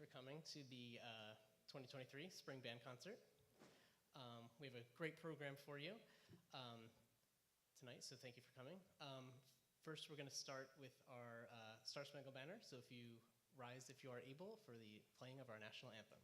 for coming to the 2023 Spring Band Concert. We have a great program for you tonight, so thank you for coming. First, we're going to start with our Star Spangled Banner, so if you rise if you are able for the playing of our national anthem.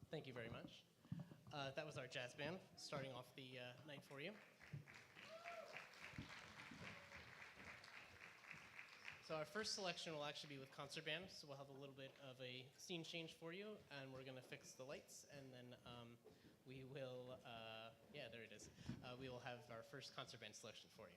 Thank you very much. That was our jazz band starting off the night for you. So our first selection will actually be with concert band, so we'll have a little bit of a scene change for you, and we're going to fix the lights, and then we will, yeah, there it is. We will have our first concert band selection for you.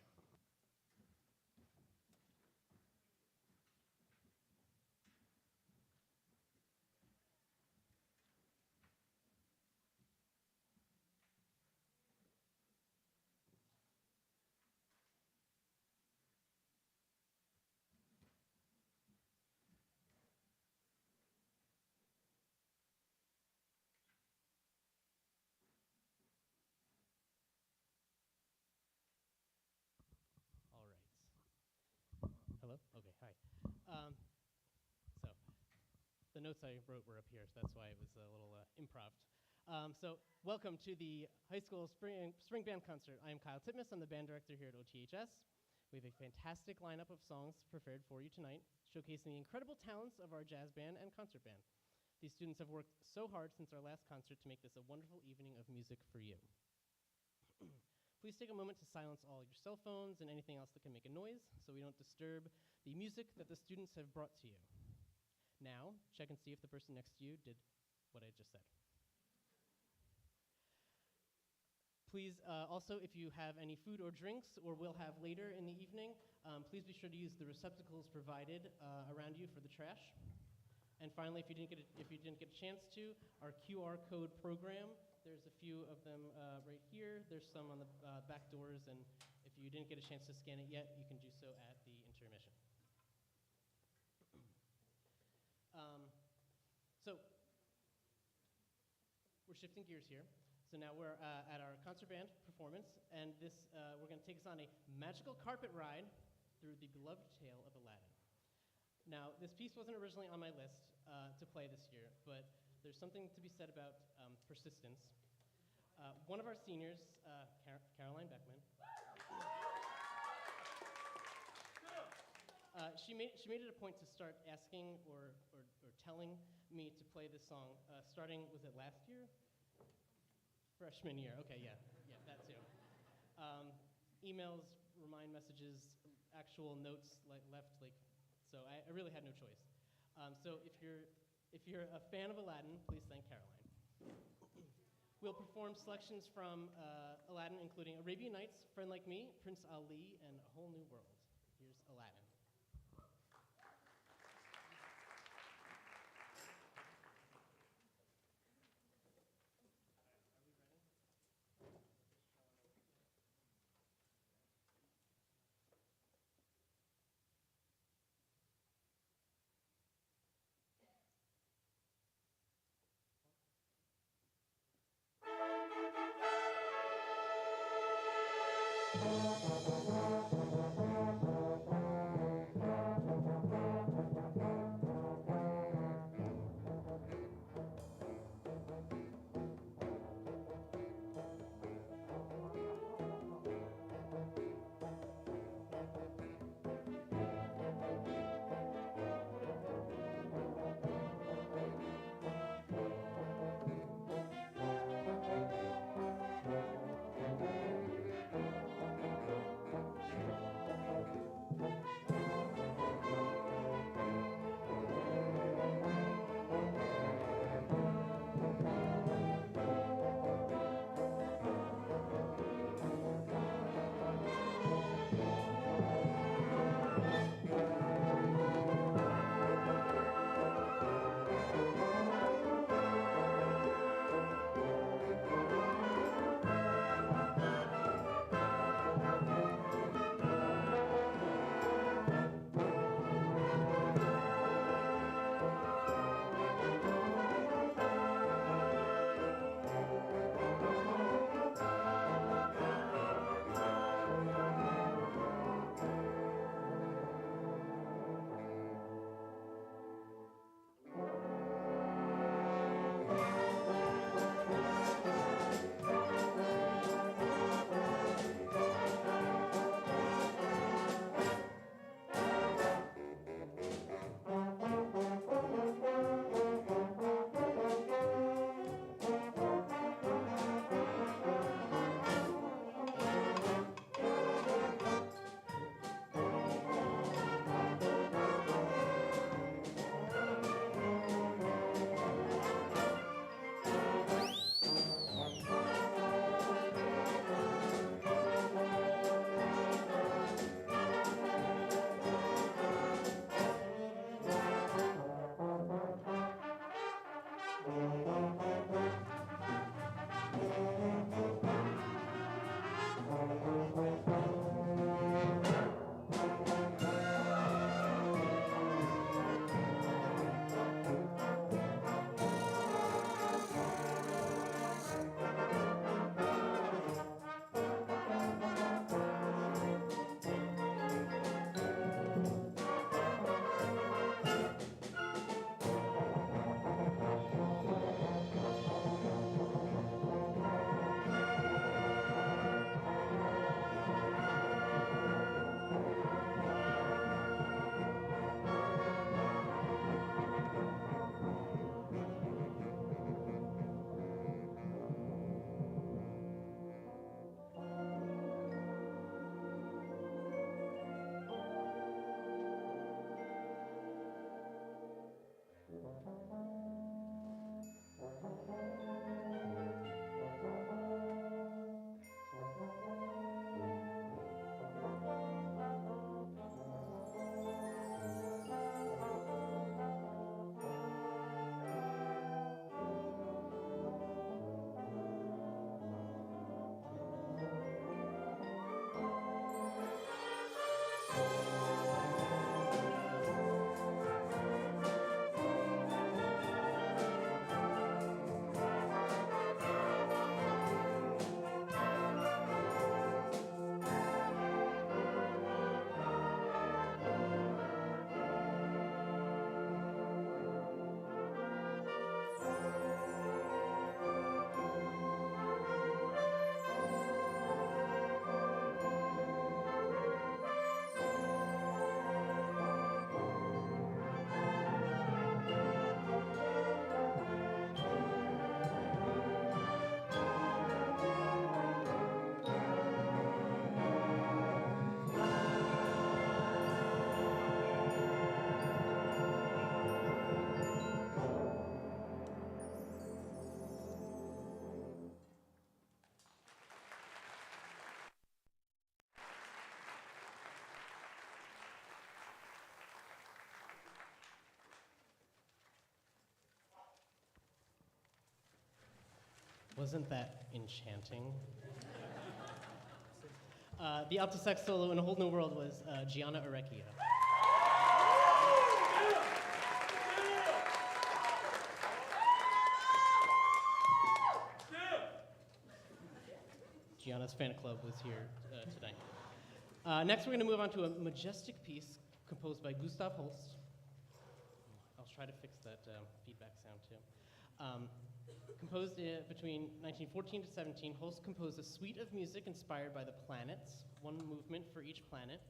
All right. Hello? Okay, hi. So the notes I wrote were up here, so that's why it was a little improv. So welcome to the high school spring band concert. I am Kyle Titmus. I'm the band director here at OTHS. We have a fantastic lineup of songs prepared for you tonight, showcasing the incredible talents of our jazz band and concert band. These students have worked so hard since our last concert to make this a wonderful evening of music for you. Please take a moment to silence all your cell phones and anything else that can make a noise so we don't disturb the music that the students have brought to you. Now, check and see if the person next to you did what I just said. Please, also, if you have any food or drinks or will have later in the evening, please be sure to use the receptacles provided around you for the trash. And finally, if you didn't get a chance to, our QR code program. There's a few of them right here. There's some on the back doors, and if you didn't get a chance to scan it yet, you can do so at the intermission. So we're shifting gears here. So now we're at our concert band performance, and this we're going to take us on a magical carpet ride through the beloved tale of Aladdin. Now, this piece wasn't originally on my list to play this year, but there's something to be said about persistence. One of our seniors, Caroline Beckman, she made it a point to start asking or telling me to play this song, starting, was it last year? Freshman year, okay, yeah, that too. Emails, remind messages, actual notes left, so I really had no choice. So if you're a fan of Aladdin, please thank Caroline. We'll perform selections from Aladdin, including Arabian Nights, Friend Like Me, Prince Ali, and A Whole New World. Here's Aladdin. Wasn't that enchanting? The alto sax solo in A Whole New World was Gianna Orecchio. Gianna's fan club was here tonight. Next, we're going to move on to a majestic piece composed by Gustav Holst. I'll try to fix that feedback sound too. Composed between 1914 to 17, Holst composed a suite of music inspired by the planets, one movement for each planet,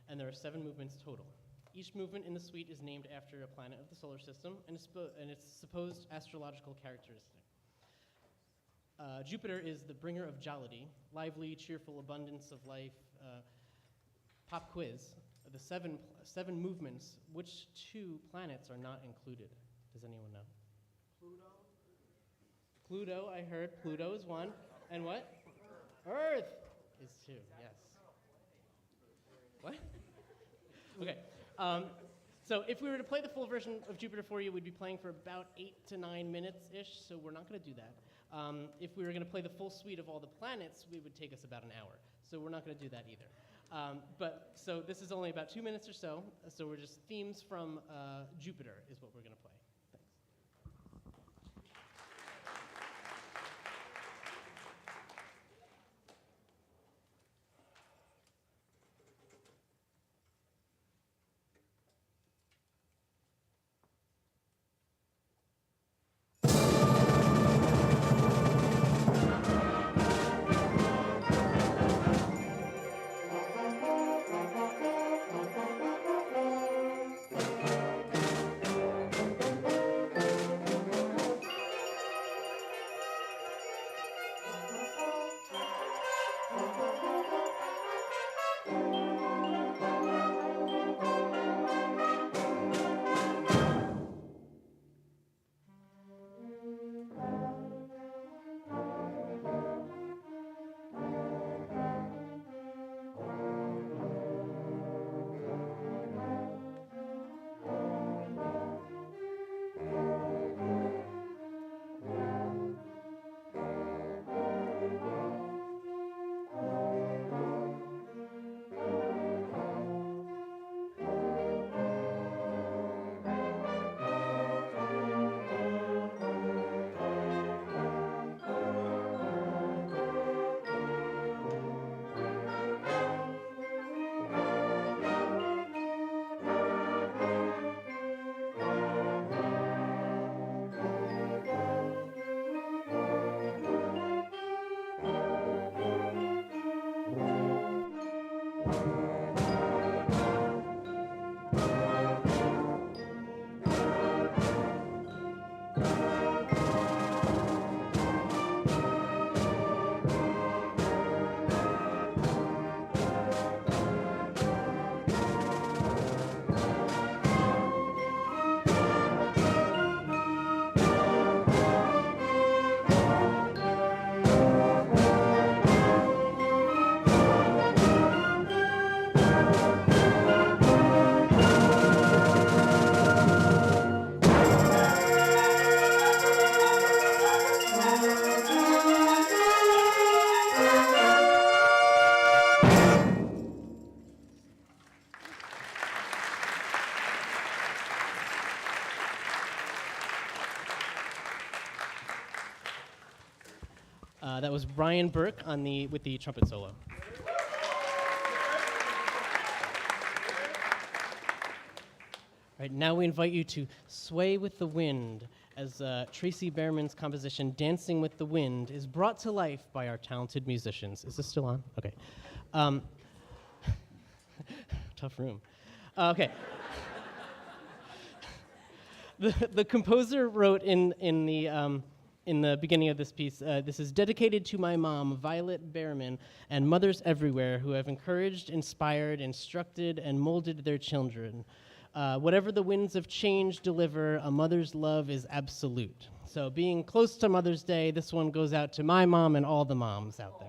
and there are 7 movements total. Each movement in the suite is named after a planet of the solar system and its supposed astrological characteristic. Jupiter is the bringer of jollity, lively, cheerful abundance of life. Pop quiz, the seven movements, which 2 planets are not included? Does anyone know? Pluto, I heard. Pluto is 1. And what? Earth is 2, yes. What? Okay. So if we were to play the full version of Jupiter for you, we'd be playing for about 8 to 9 minutes-ish, so we're not going to do that. If we were going to play the full suite of all the planets, it would take us about an hour. So we're not going to do that either. So this is only about 2 minutes or so. So we're just themes from Jupiter is what we're going to play. That was Brian Burke with the trumpet solo. All right, now we invite you to sway with the wind as Tracy Behrman's composition, Dancing with the Wind, is brought to life by our talented musicians. Is this still on? Okay. Tough room. Okay. The composer wrote in the beginning of this piece, this is dedicated to my mom, Violet Behrman, and mothers everywhere who have encouraged, inspired, instructed, and molded their children. Whatever the winds of change deliver, a mother's love is absolute. So being close to Mother's Day, this one goes out to my mom and all the moms out there.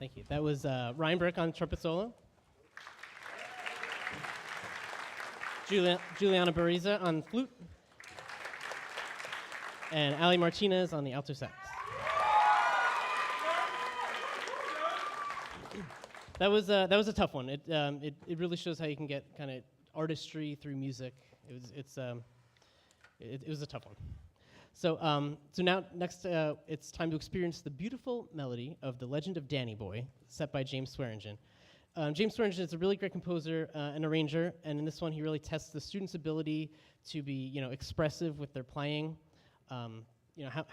Thank you. That was Ryan Burke on trumpet solo. Juliana Bariza on flute. And Ali Martinez on the alto sax. That was a tough one. It really shows how you can get kind of artistry through music. It was a tough one. So now next it's time to experience the beautiful melody of The Legend of Danny Boy, set by James Swearingen. James Swearingen is a really great composer and arranger, and in this one he really tests the students' ability to be expressive with their playing. How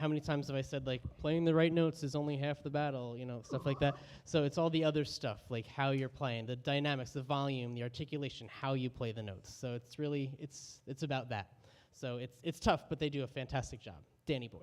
many times have I said, like, playing the right notes is only half the battle, stuff like that. So it's all the other stuff, like how you're playing, the dynamics, the volume, the articulation, how you play the notes. So it's really, it's about that. So it's tough, but they do a fantastic job. Danny Boy.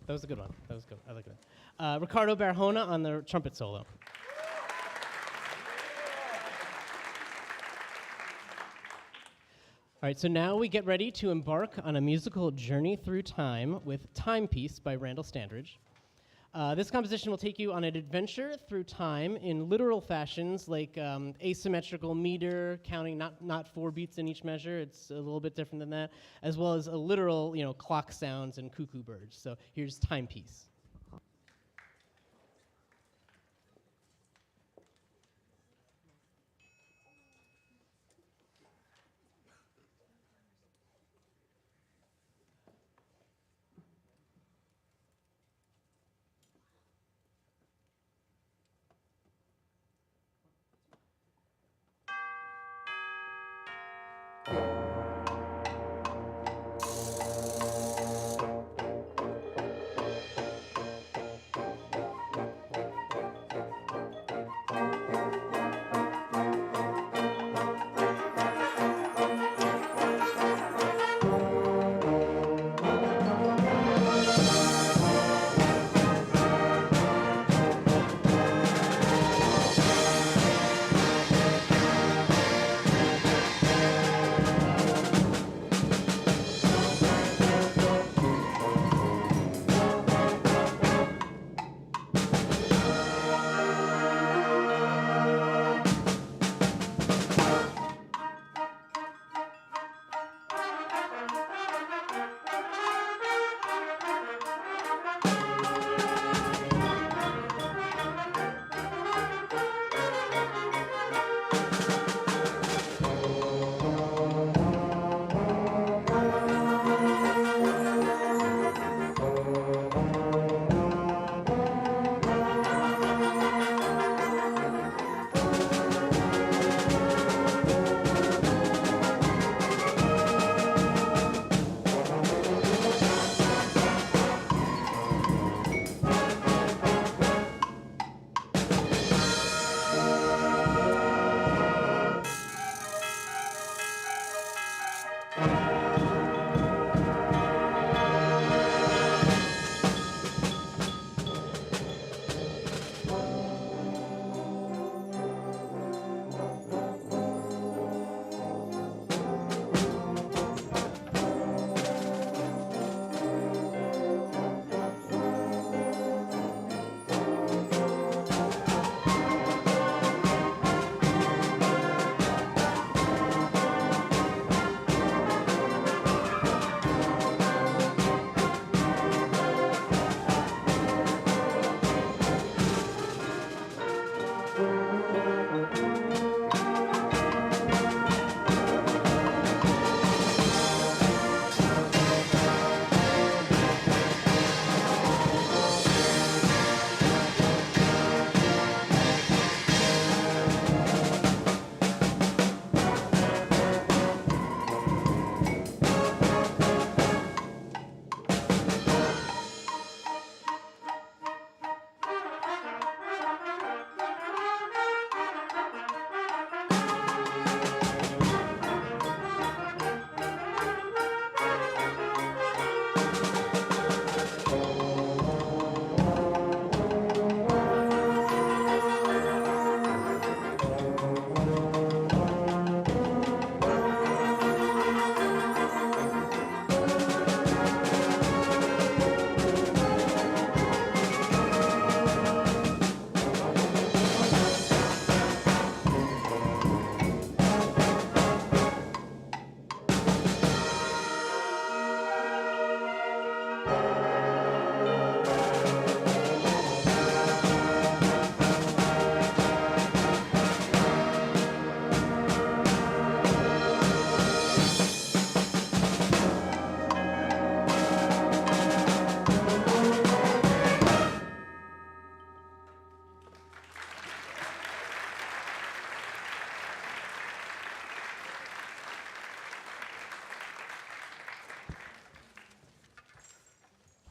That was a good one. That was good. I like that. Ricardo Barjona on the trumpet solo. All right, so now we get ready to embark on a musical journey through time with Timepiece by Randall Standridge. This composition will take you on an adventure through time in literal fashions like asymmetrical meter, counting not 4 beats in each measure. It's a little bit different than that, as well as a literal, clock sounds and cuckoo birds. So here's Timepiece.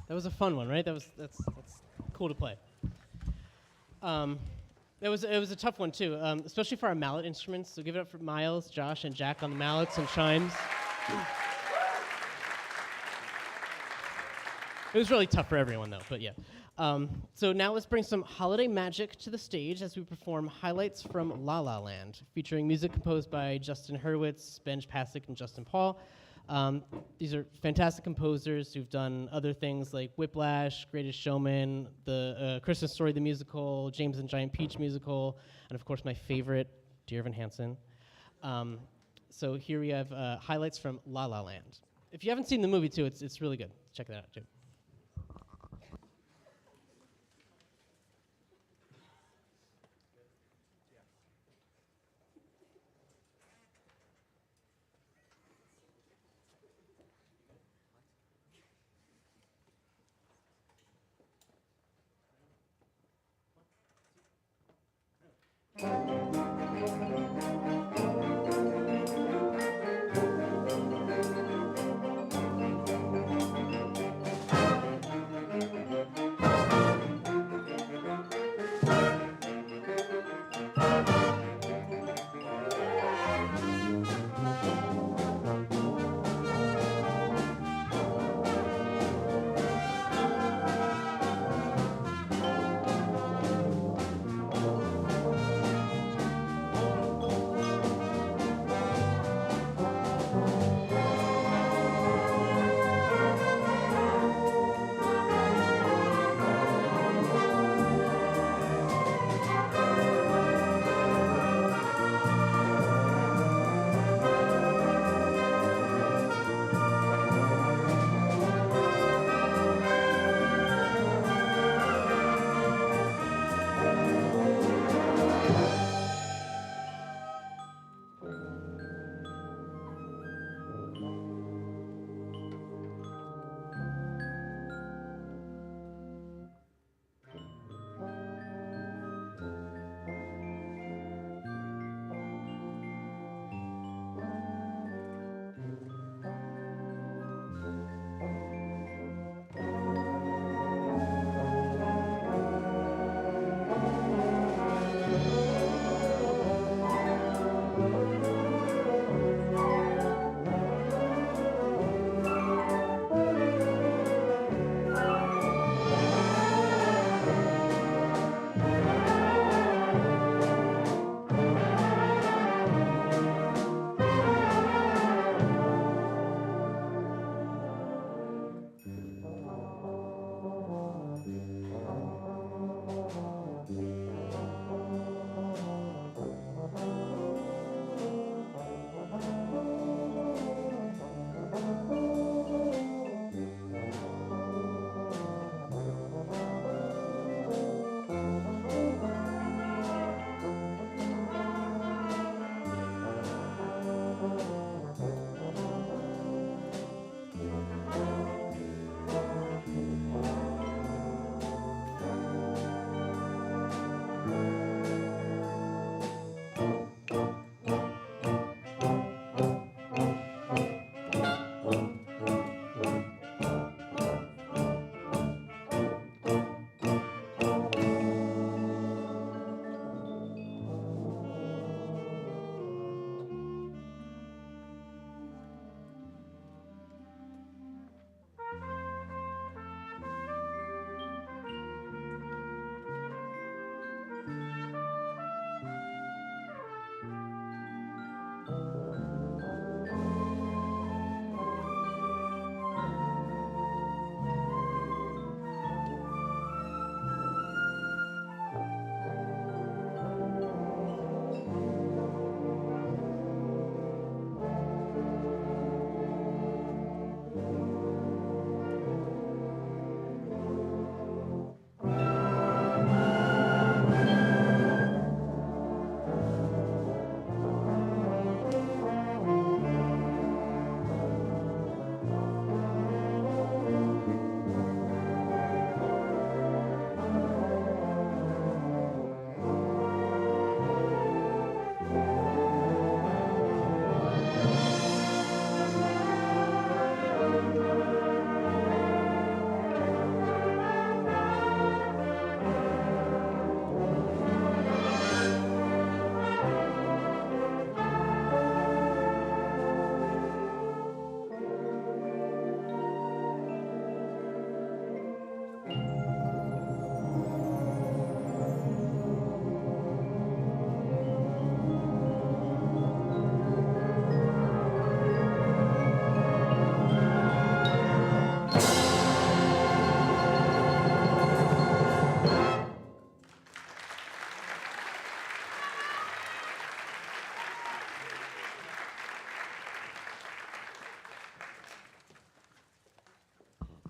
That was a fun one, right? That's cool to play. It was a tough one too, especially for our mallet instruments. So give it up for Miles, Josh, and Jack on the mallets and chimes. It was really tough for everyone though, but yeah. So now let's bring some holiday magic to the stage as we perform highlights from La La Land, featuring music composed by Justin Hurwitz, Benj Pasek, and Justin Paul. These are fantastic composers who've done other things like Whiplash, Greatest Showman, the Christmas Story the musical, James and Giant Peach musical, and of course my favorite, Dear Evan Hansen. So here we have highlights from La La Land. If you haven't seen the movie too, it's really good. Check that out too.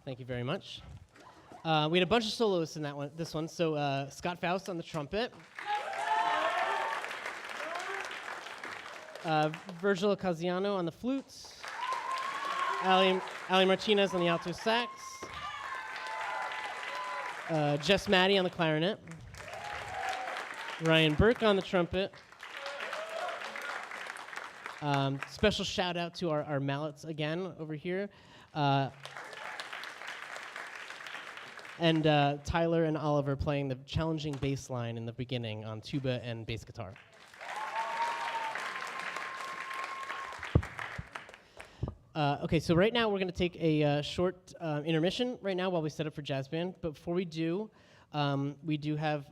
Thank you very much. We had a bunch of soloists in this one. So Scott Faust on the trumpet. Virgil Casiano on the flute. Ali Martinez on the alto sax. Jess Maddie on the clarinet. Ryan Burke on the trumpet. Special shout out to our mallets again over here. And Tyler and Oliver playing the challenging bass line in the beginning on tuba and bass guitar. Okay, so right now we're going to take a short intermission right now while we set up for jazz band. But before we do have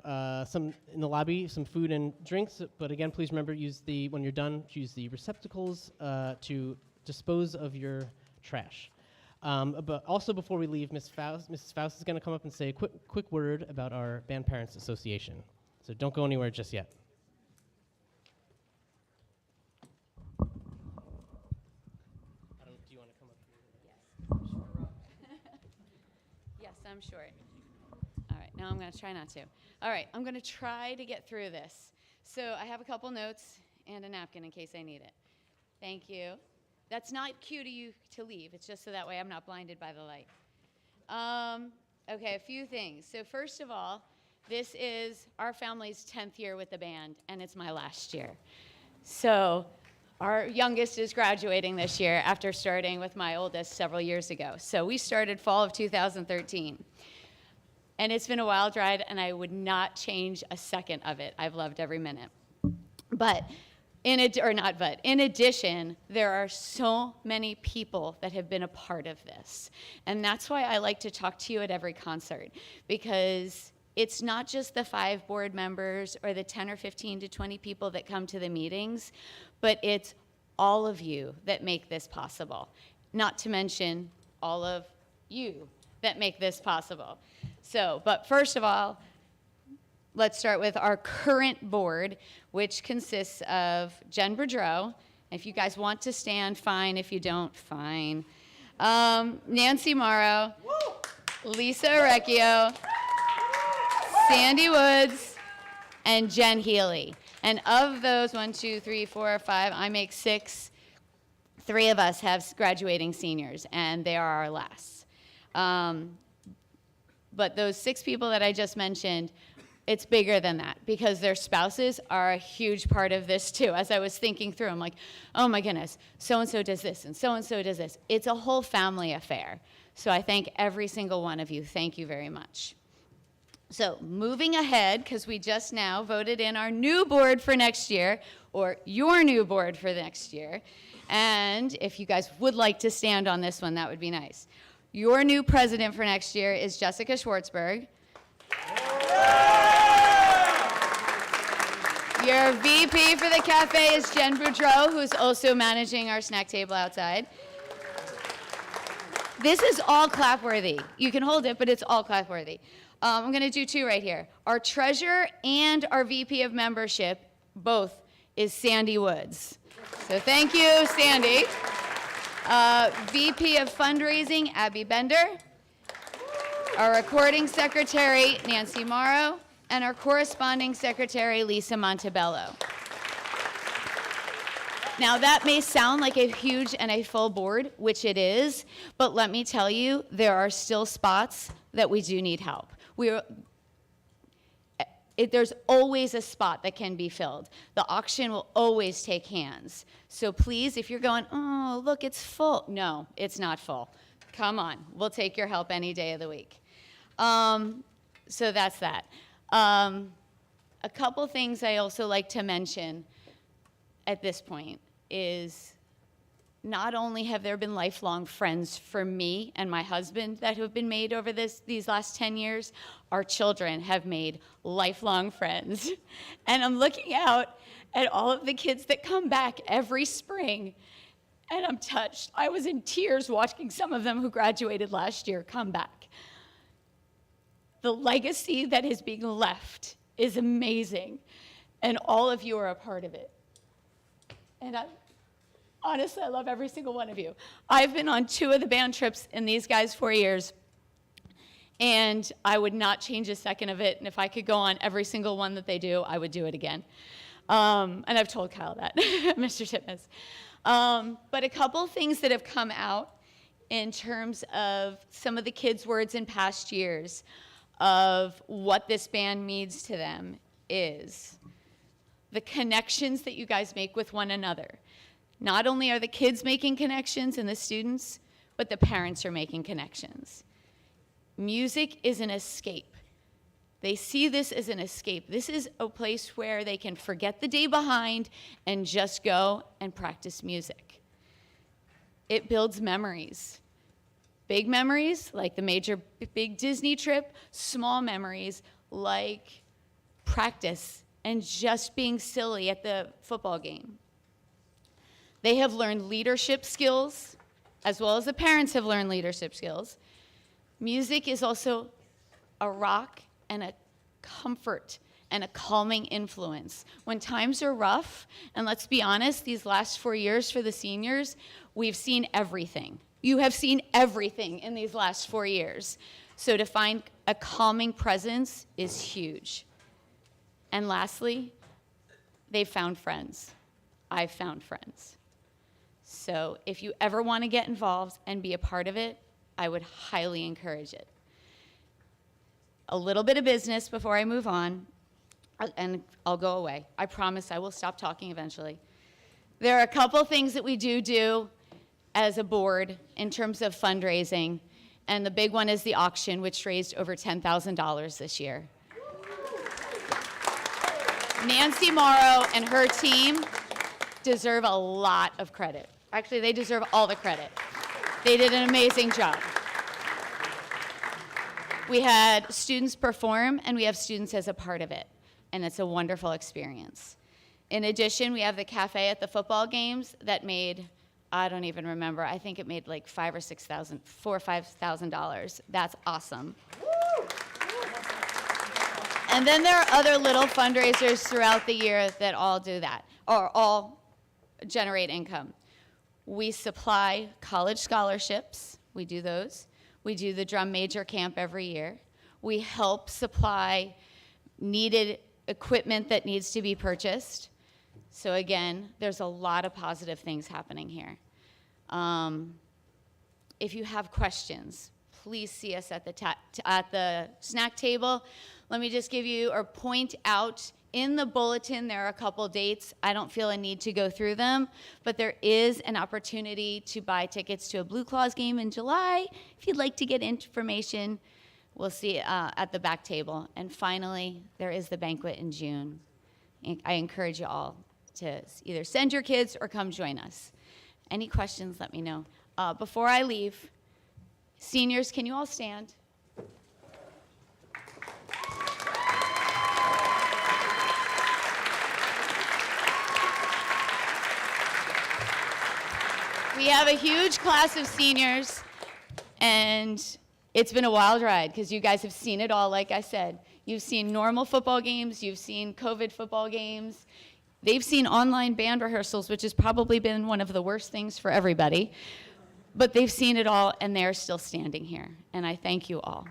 some in the lobby, some food and drinks. But again, please remember, when you're done, use the receptacles to dispose of your trash. But also before we leave, Mrs. Faust is going to come up and say a quick word about our Band Parents Association. So don't go anywhere just yet. Do you want to come up here? Yes, I'm short. All right, now I'm going to try not to. All right, I'm going to try to get through this. So I have a couple notes and a napkin in case I need it. Thank you. That's not cue to you to leave. It's just so that way I'm not blinded by the light. Okay, a few things. So first of all, this is our family's 10th year with the band, and it's my last year. So our youngest is graduating this year after starting with my oldest several years ago. So we started fall of 2013. And it's been a wild ride, and I would not change a second of it. I've loved every minute. In addition, there are so many people that have been a part of this. And that's why I like to talk to you at every concert, because it's not just the 5 board members or the 10 or 15 to 20 people that come to the meetings, but it's all of you that make this possible, not to mention all of you that make this possible. So, but first of all, let's start with our current board, which consists of Jen Boudreau. If you guys want to stand, fine. If you don't, fine. Nancy Morrow, Lisa Orecchio, Sandy Woods, and Jen Healy. And of those 1, 2, 3, 4, 5, I make 6. 3 of us have graduating seniors, and they are our last. But those 6 people that I just mentioned, it's bigger than that because their spouses are a huge part of this too. As I was thinking through, I'm like, oh my goodness, so-and-so does this and so-and-so does this. It's a whole family affair. So I thank every single one of you. Thank you very much. So moving ahead, because we just now voted in our new board for next year, or your new board for next year. And if you guys would like to stand on this one, that would be nice. Your new president for next year is Jessica Schwartzberg. Your VP for the cafe is Jen Boudreau, who's also managing our snack table outside. This is all clap-worthy. You can hold it, but it's all clap-worthy. I'm going to do 2 right here. Our treasurer and our VP of membership, both, is Sandy Woods. So thank you, Sandy. VP of fundraising, Abby Bender. Our recording secretary, Nancy Morrow. And our corresponding secretary, Lisa Montebello. Now, that may sound like a huge and a full board, which it is, but let me tell you, there are still spots that we do need help. There's always a spot that can be filled. The auction will always take hands. So please, if you're going, oh, look, it's full. No, it's not full. Come on. We'll take your help any day of the week. So that's that. A couple things I also like to mention at this point is not only have there been lifelong friends for me and my husband that have been made over these last 10 years, our children have made lifelong friends. And I'm looking out at all of the kids that come back every spring, and I'm touched. I was in tears watching some of them who graduated last year come back. The legacy that is being left is amazing, and all of you are a part of it. And honestly, I love every single one of you. I've been on 2 of the band trips in these guys' 4 years, And I would not change a second of it. And if I could go on every single one that they do, I would do it again. And I've told Kyle that, Mr. Titmus. But a couple things that have come out in terms of some of the kids' words in past years of what this band means to them is the connections that you guys make with one another. Not only are the kids making connections and the students, but the parents are making connections. Music is an escape. They see this as an escape. This is a place where they can forget the day behind and just go and practice music. It builds memories. Big memories, like the major big Disney trip, small memories, like practice and just being silly at the football game. They have learned leadership skills, as well as the parents have learned leadership skills. Music is also a rock and a comfort and a calming influence. When times are rough, and let's be honest, these last 4 years for the seniors, we've seen everything. You have seen everything in these last 4 years. So to find a calming presence is huge. And lastly, they've found friends. I've found friends. So if you ever want to get involved and be a part of it, I would highly encourage it. A little bit of business before I move on, and I'll go away. I promise I will stop talking eventually. There are a couple things that we do as a board in terms of fundraising, and the big one is the auction, which raised over $10,000 this year. Nancy Morrow and her team deserve a lot of credit. Actually, they deserve all the credit. They did an amazing job. We had students perform, and we have students as a part of it, and it's a wonderful experience. In addition, we have the cafe at the football games that made, I don't even remember, I think it made like $4,000 or $5,000. That's awesome. And then there are other little fundraisers throughout the year that all do that, or all generate income. We supply college scholarships. We do those. We do the drum major camp every year. We help supply needed equipment that needs to be purchased. So again, there's a lot of positive things happening here. If you have questions, please see us at the snack table. Let me just give you or point out in the bulletin, there are a couple dates. I don't feel a need to go through them, but there is an opportunity to buy tickets to a Blue Claws game in July. If you'd like to get information, we'll see at the back table. And finally, there is the banquet in June. I encourage you all to either send your kids or come join us. Any questions, let me know. Before I leave, seniors, can you all stand? We have a huge class of seniors, and it's been a wild ride because you guys have seen it all, like I said. You've seen normal football games, you've seen COVID football games, they've seen online band rehearsals, which has probably been one of the worst things for everybody, but they've seen it all, and they're still standing here, and I thank you all.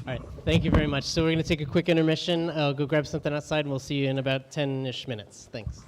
All right, thank you very much. So we're going to take a quick intermission. I'll go grab something outside, and we'll see you in about 10-ish minutes. Thanks.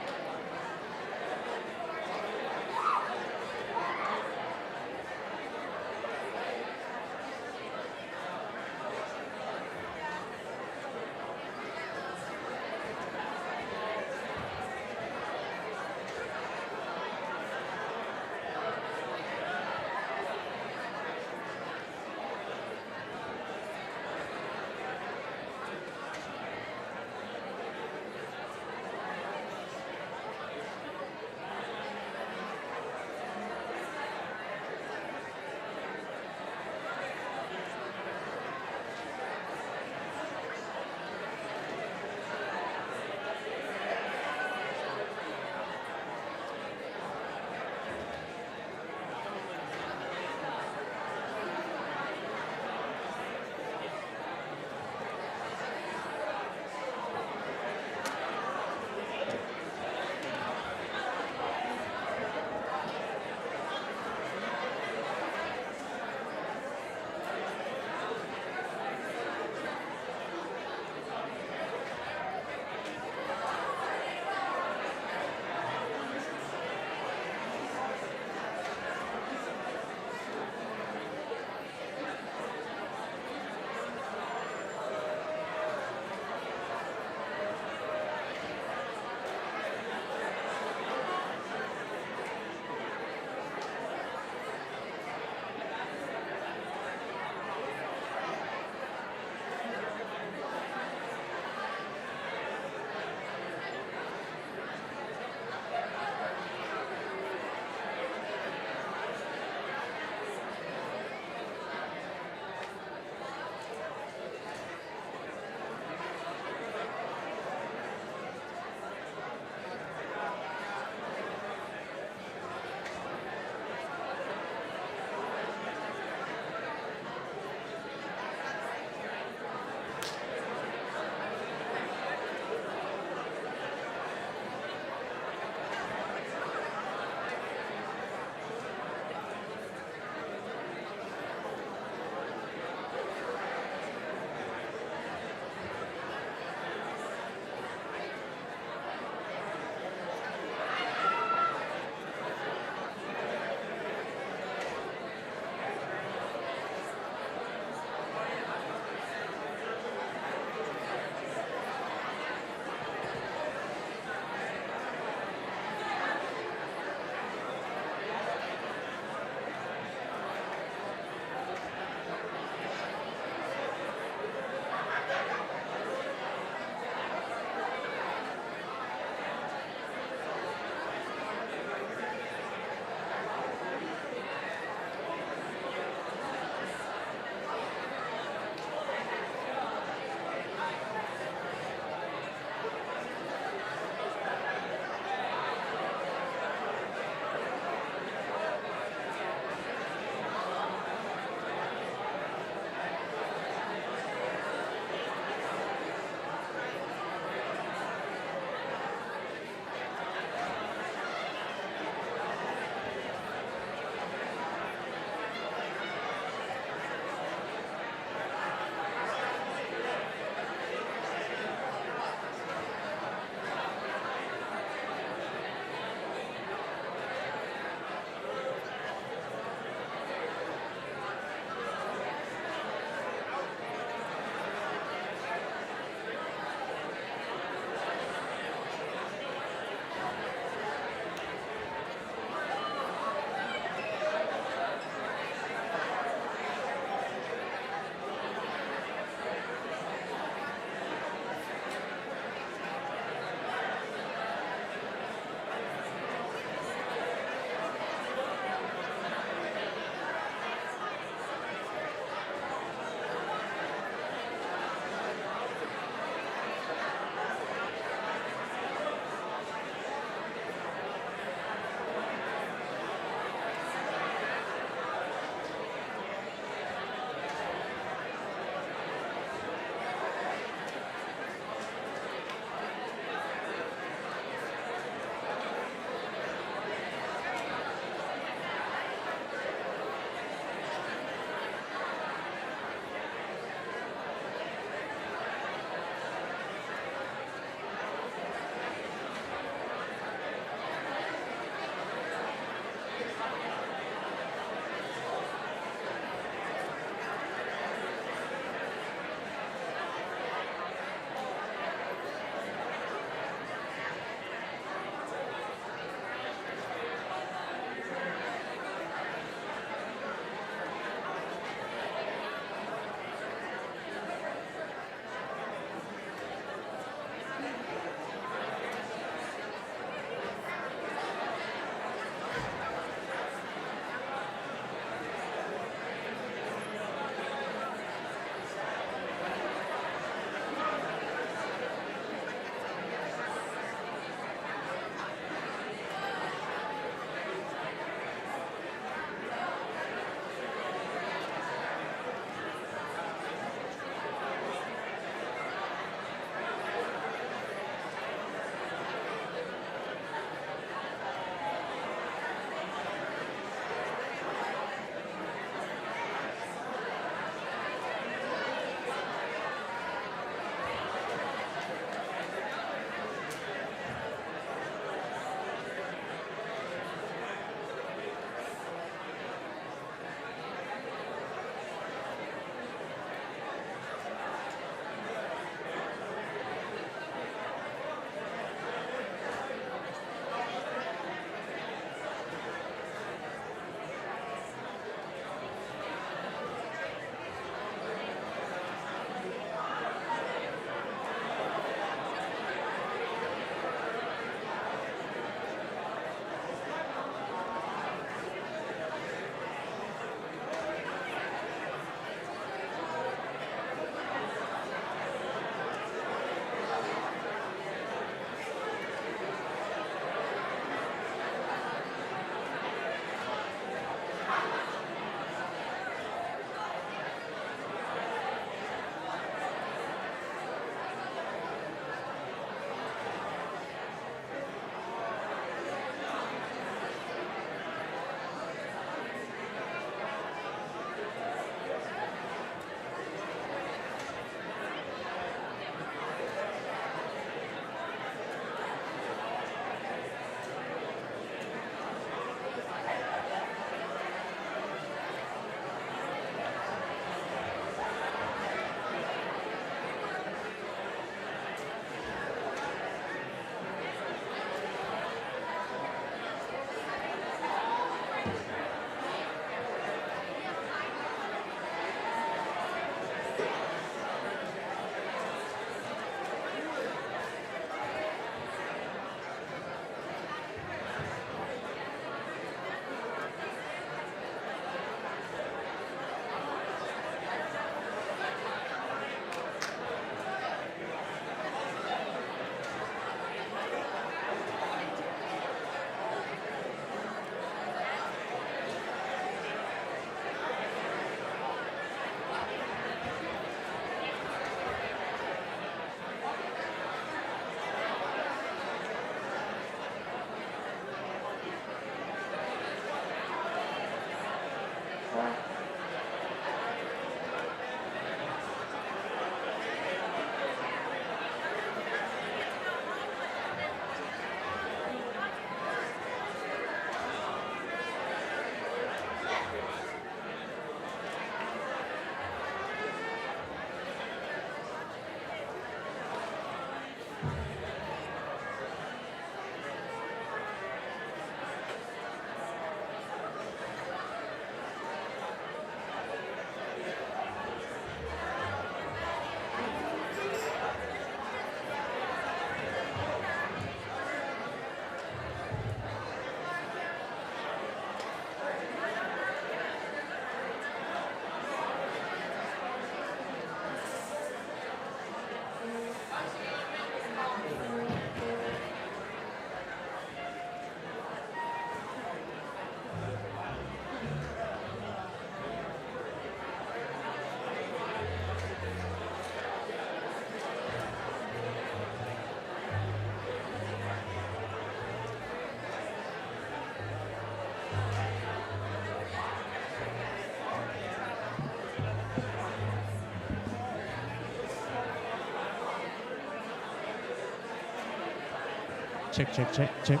Check, check, check, check.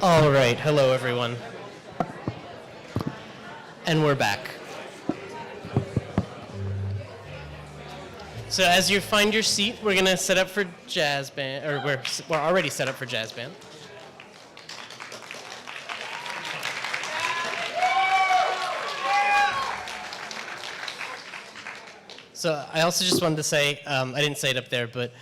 All right, hello everyone. And we're back. So as you find your seat, we're gonna set up for jazz band, or we're already set up for jazz band. So I also just wanted to say, I didn't say it up there, but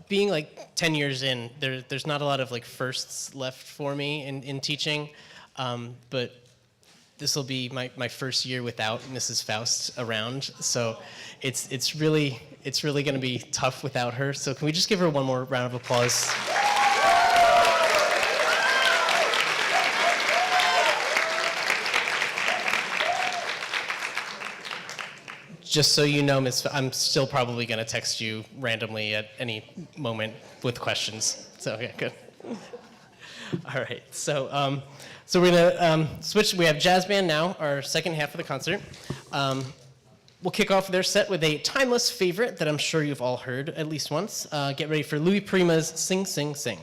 being like 10 years in, there's not a lot of like firsts left for me in teaching, but this will be my first year without Mrs. Faust around, so it's really going to be tough without her. So can we just give her one more round of applause? Just so you know, I'm still probably going to text you randomly at any moment with questions. So, yeah, good. All right. So we're going to switch. We have jazz band now, our second half of the concert. We'll kick off their set with a timeless favorite that I'm sure you've all heard at least once. Get ready for Louis Prima's Sing, Sing, Sing.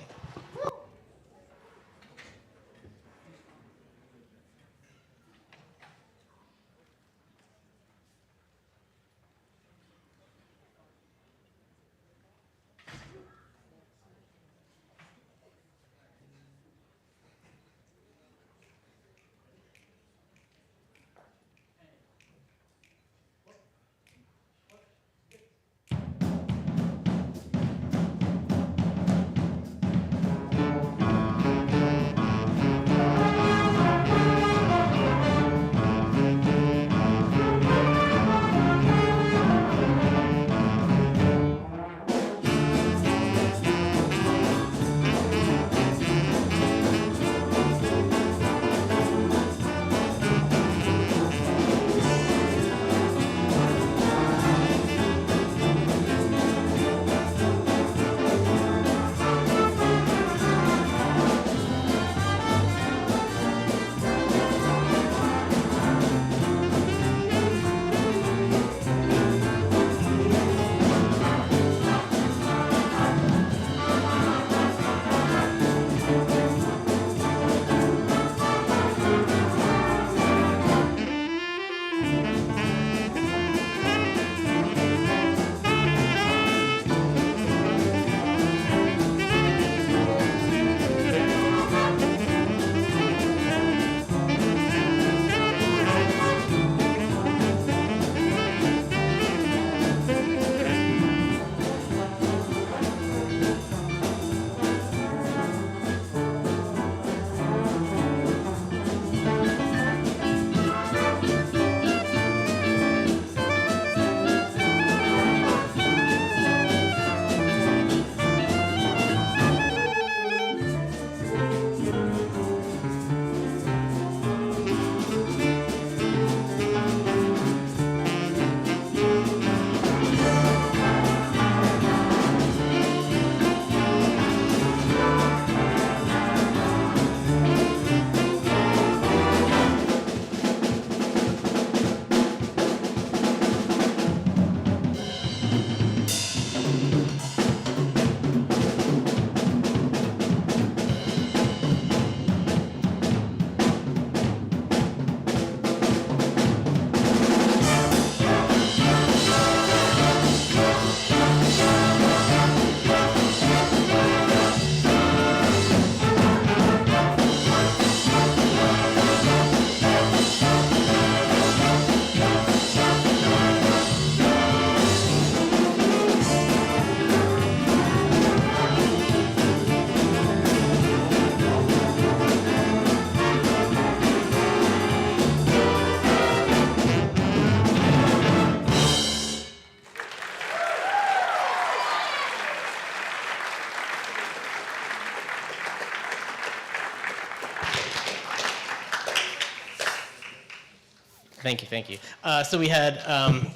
Thank you, thank you. So we had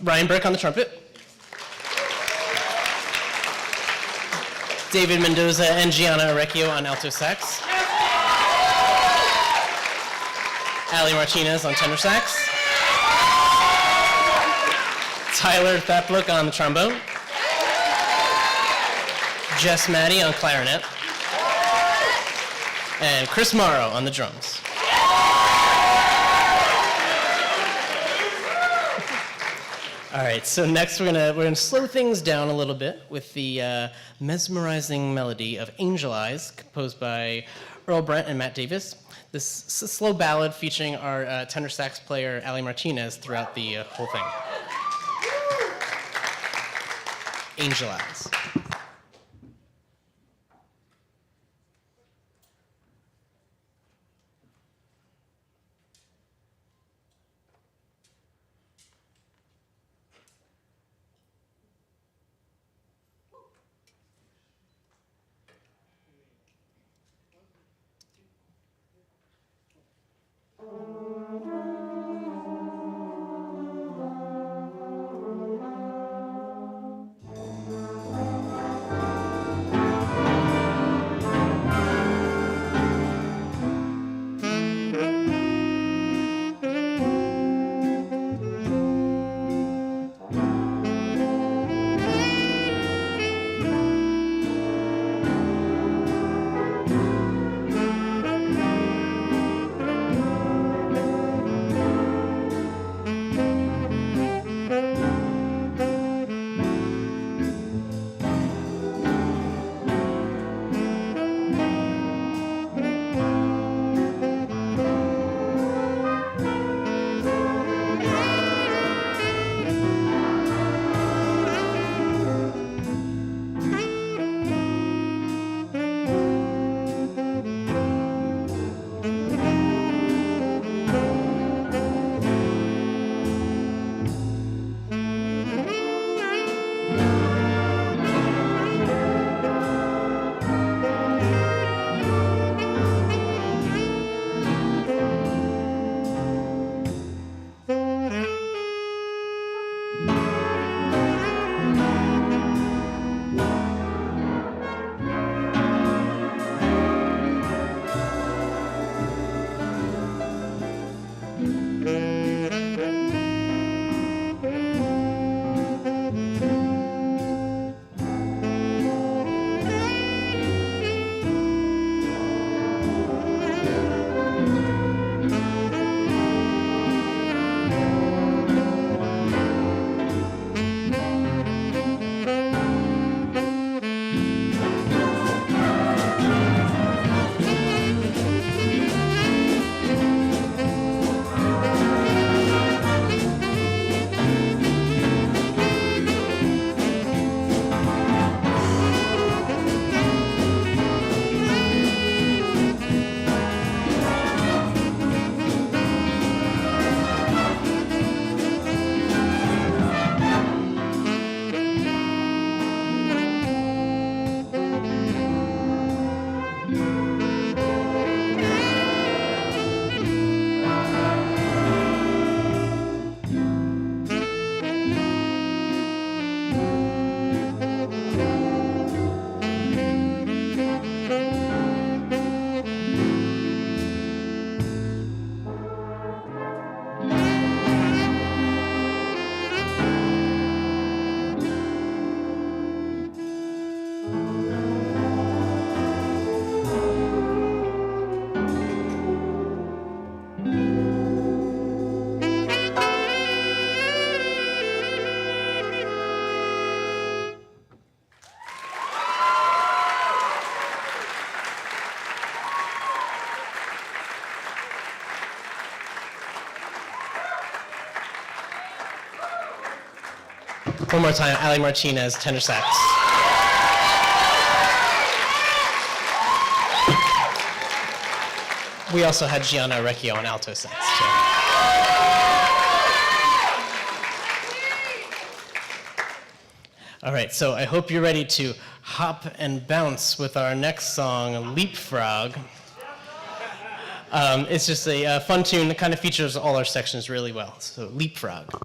Ryan Burke on the trumpet, David Mendoza and Gianna Orecchio on alto sax, Ali Martinez on tenor sax, Tyler Thaplook on the trombone, Jess Maddie on clarinet, and Chris Morrow on the drums. All right, so next we're gonna slow things down a little bit with the mesmerizing melody of Angel Eyes, composed by Earl Brent and Matt Davis. This is a slow ballad featuring our tenor sax player Ali Martinez throughout the whole thing. Angel Eyes. One more time, Ali Martinez, tenor sax. We also had Gianna Orecchio on alto sax, too. All right, so I hope you're ready to hop and bounce with our next song, Leapfrog. It's just a fun tune that kind of features all our sections really well. So Leapfrog.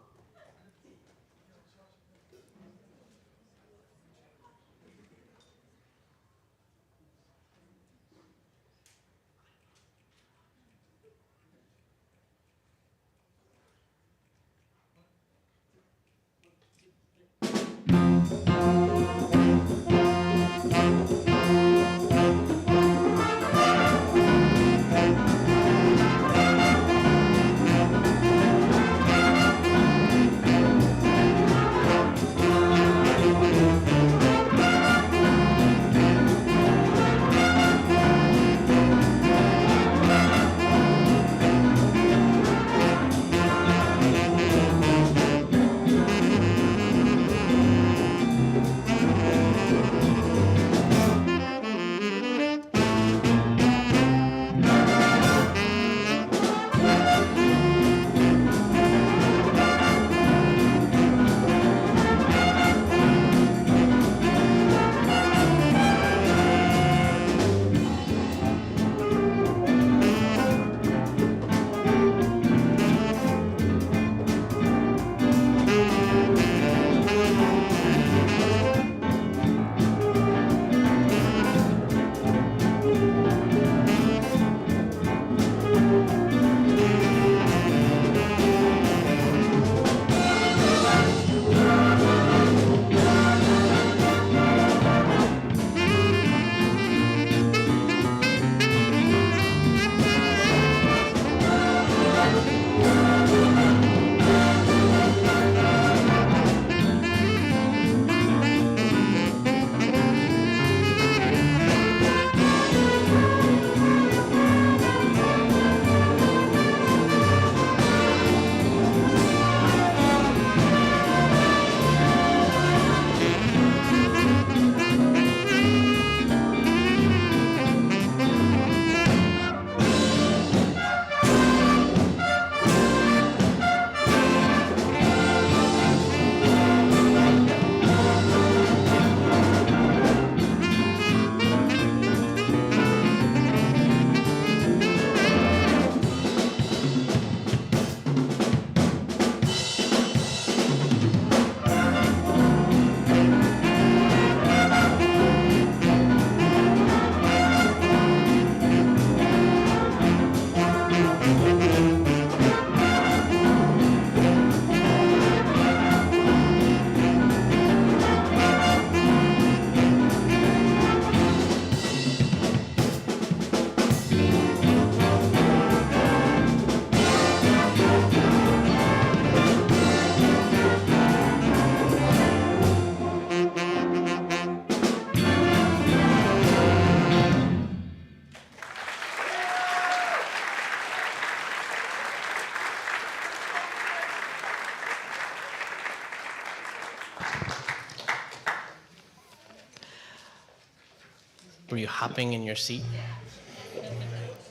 Were you hopping in your seat?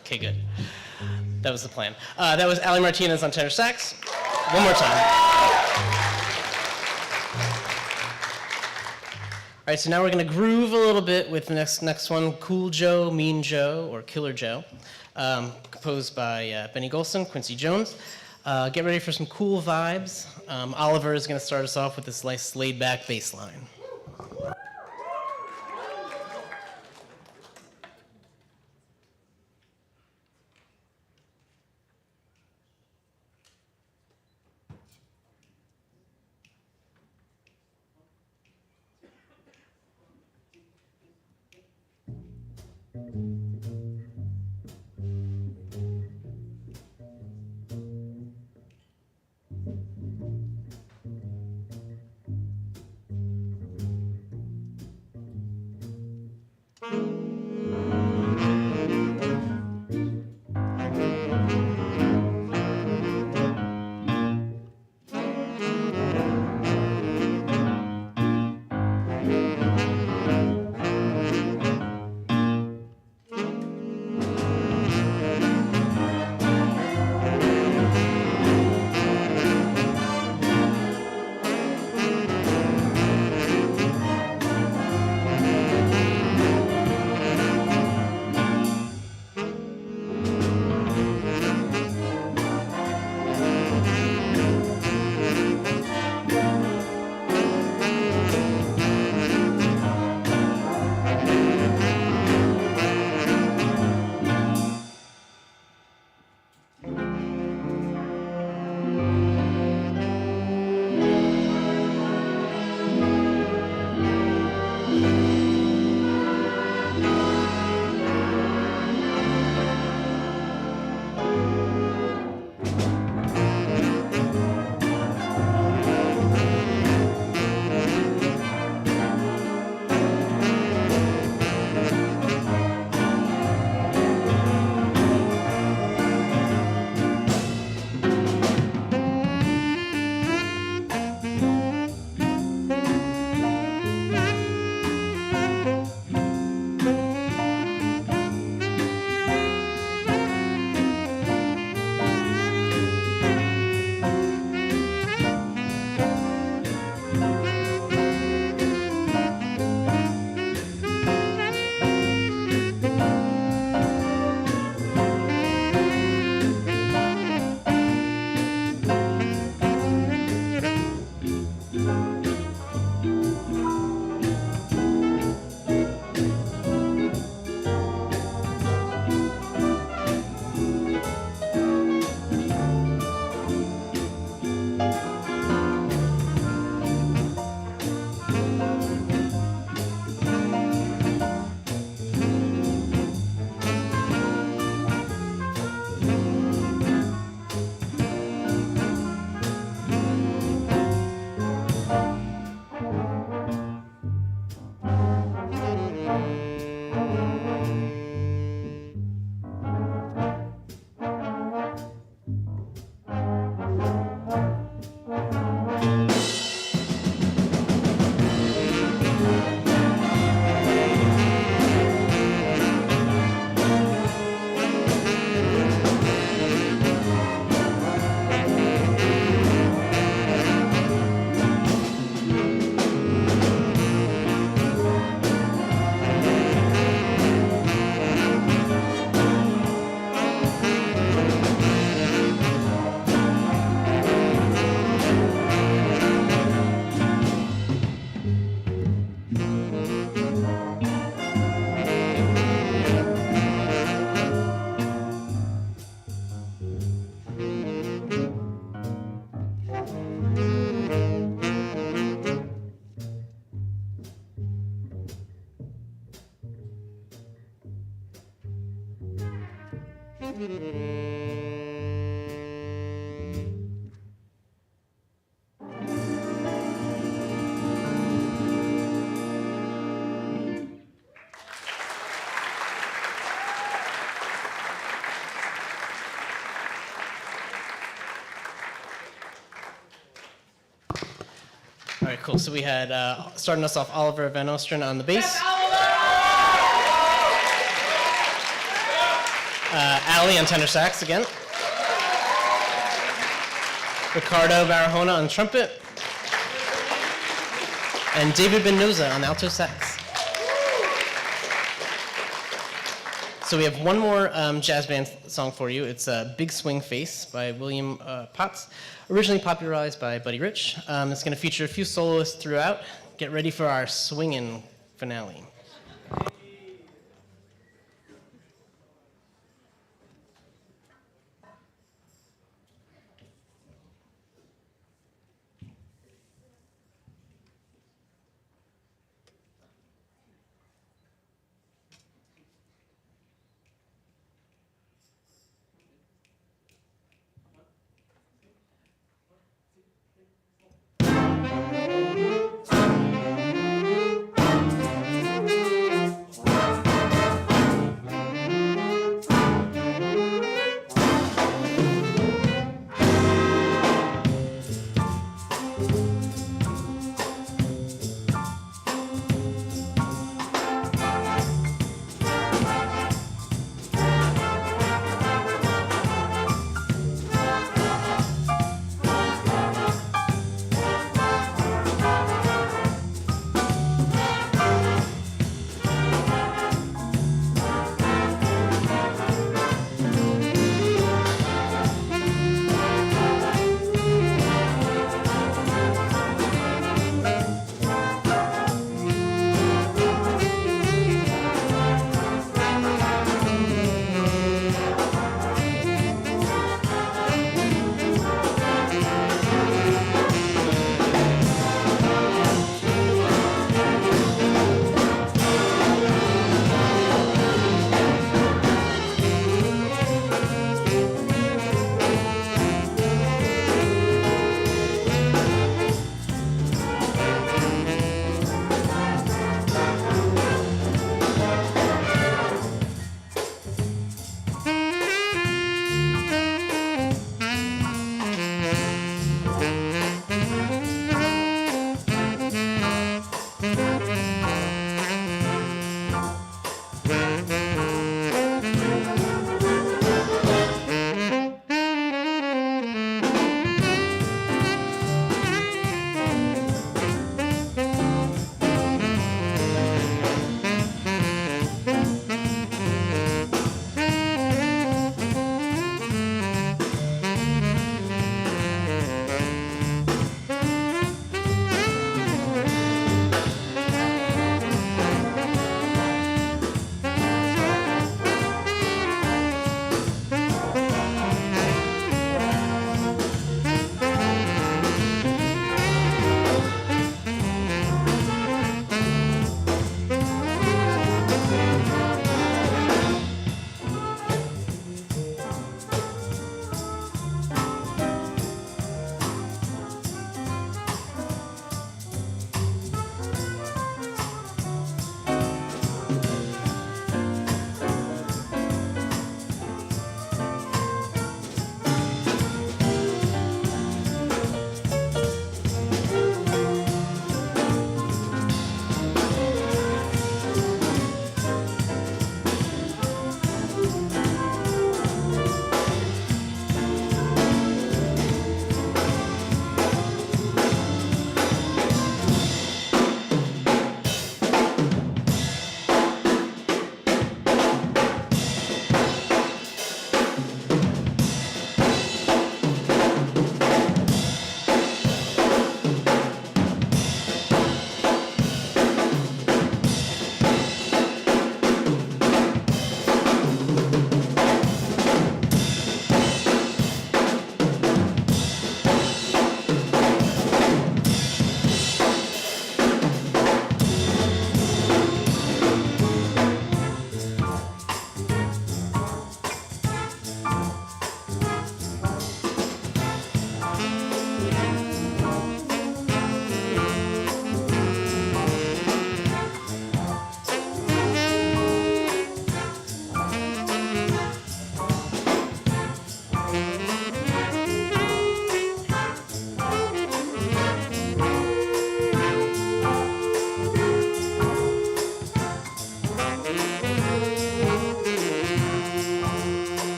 Okay, good. That was the plan. That was Ali Martinez on tenor sax. One more time. All right, so now we're going to groove a little bit with the next one, Cool Joe, Mean Joe, or Killer Joe, composed by Benny Golson, Quincy Jones. Get ready for some cool vibes. Oliver is going to start us off with this nice laid-back bass line. All right, cool. So we had, starting us off, Oliver Van Ostren on the bass. Ali on tenor sax again. Ricardo Barahona on trumpet. And David Benouza on alto sax. So we have one more jazz band song for you. It's Big Swing Face by William Potts, originally popularized by Buddy Rich. It's going to feature a few soloists throughout. Get ready for our swingin' finale.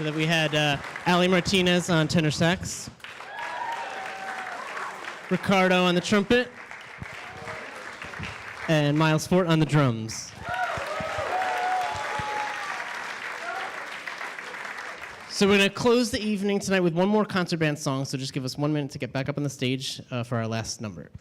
So that we had Ali Martinez on tenor sax, Ricardo on the trumpet, and Miles Fort on the drums. So we're going to close the evening tonight with one more concert band song, so just give us 1 minute to get back up on the stage for our last number.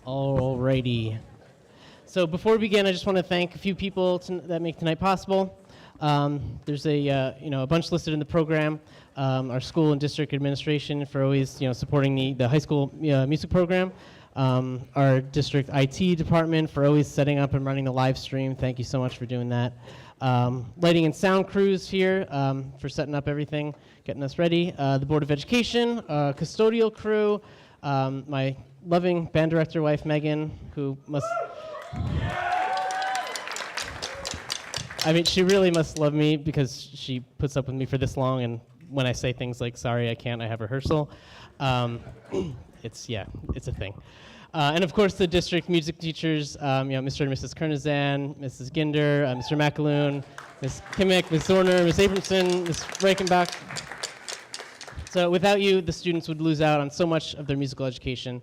Alrighty. So before we begin, I just want to thank a few people that make tonight possible. There's a bunch listed in the program. Our school and district administration for always supporting the high school music program. Our district IT department for always setting up and running the live stream. Thank you so much for doing that. Lighting and sound crews here for setting up everything, getting us ready. The Board of Education, custodial crew, my loving band director wife, Megan, who must... she really must love me because she puts up with me for this long, and when I say things like, sorry, I can't, I have rehearsal, it's a thing. And of course, the district music teachers, Mr. and Mrs. Kernizan, Mrs. Ginder, Mr. McAloon, Ms. Kimmick, Ms. Zorner, Ms. Abramson, Ms. Reichenbach. So without you, the students would lose out on so much of their musical education.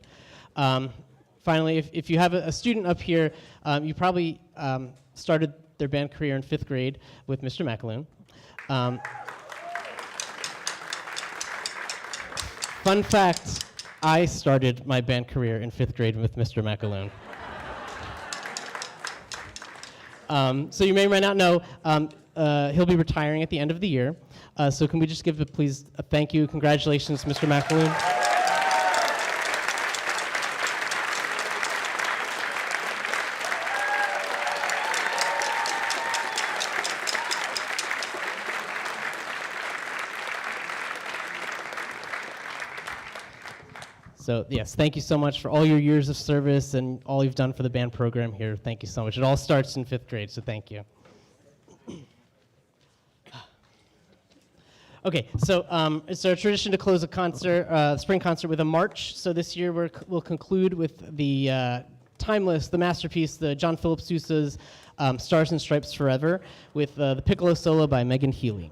Finally, if you have a student up here, you probably started their band career in 5th grade with Mr. McAloon. Fun fact, I started my band career in 5th grade with Mr. McAloon. So you may or may not know, he'll be retiring at the end of the year. So can we just give please a thank you, congratulations, Mr. McAloon. So yes, thank you so much for all your years of service and all you've done for the band program here. Thank you so much. It all starts in 5th grade, so thank you. Okay, so it's our tradition to close a concert, spring concert, with a march. So this year we'll conclude with the timeless, the masterpiece, the John Philip Sousa's Stars and Stripes Forever, with the piccolo solo by Megan Healy.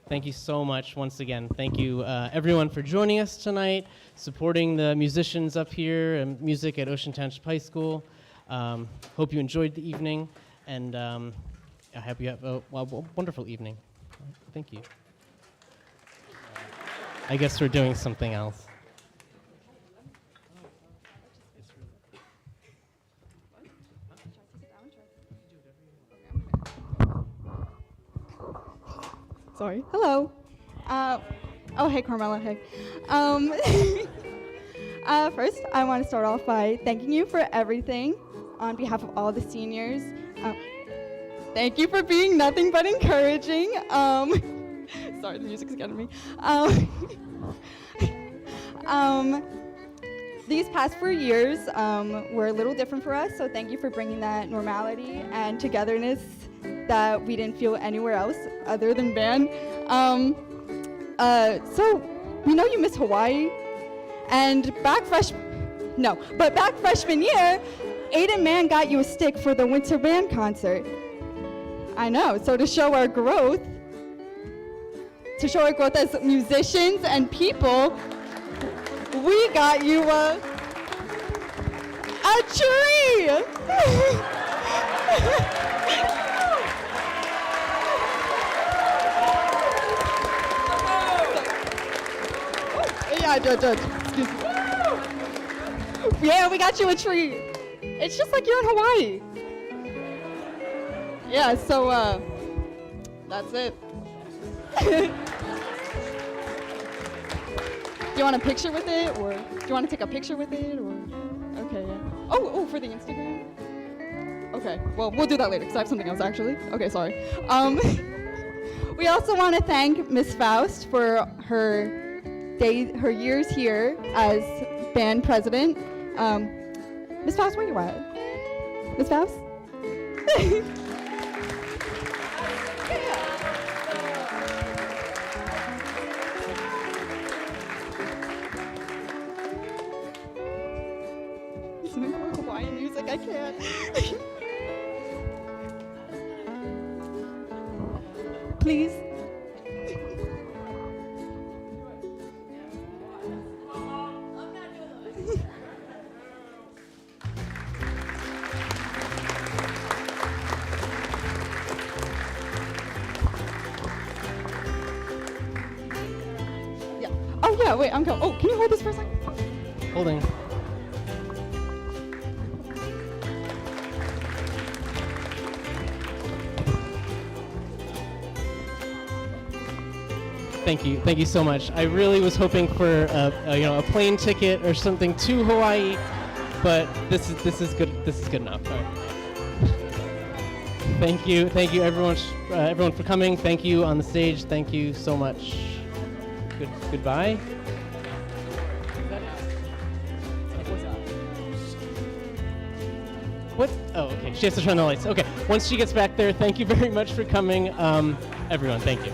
Thank you so much once again. Thank you everyone for joining us tonight, supporting the musicians up here and music at Ocean Township High School. Hope you enjoyed the evening, and I hope you have a wonderful evening. Thank you. I guess we're doing something else. Sorry. Hello. Oh, hey, Carmela. Hey. First, I want to start off by thanking you for everything on behalf of all the seniors. Thank you for being nothing but encouraging. Sorry, the music's getting me. These past 4 years were a little different for us, so thank you for bringing that normality and togetherness that we didn't feel anywhere else other than band. So we know you miss Hawaii, and back freshman year, Aiden Mann got you a stick for the winter band concert. I know, so to show our growth as musicians and people, we got you a tree. Yeah, Judge. Excuse me. Yeah, we got you a tree. It's just like you're in Hawaii. Yeah, so that's it. Do you want a picture with it, or do you want to take a picture with it, or? Okay, yeah. Oh, for the Instagram? Okay, well, we'll do that later, because I have something else, actually. Okay, sorry. We also want to thank Miss Faust for her years here as band president. Miss Faust, where you at? Miss Faust? like I can't. Please. Yeah. Oh yeah, wait, I'm going. Oh, can you hold this for a second? Holding. Thank you so much. I really was hoping for a plane ticket or something to Hawaii, but this is good. This is good enough. All right. Thank you everyone for coming. Thank you on the stage. Thank you so much. Goodbye. What? Oh, okay. She has to turn on the lights. Okay. Once she gets back there, thank you very much for coming, everyone. Thank you.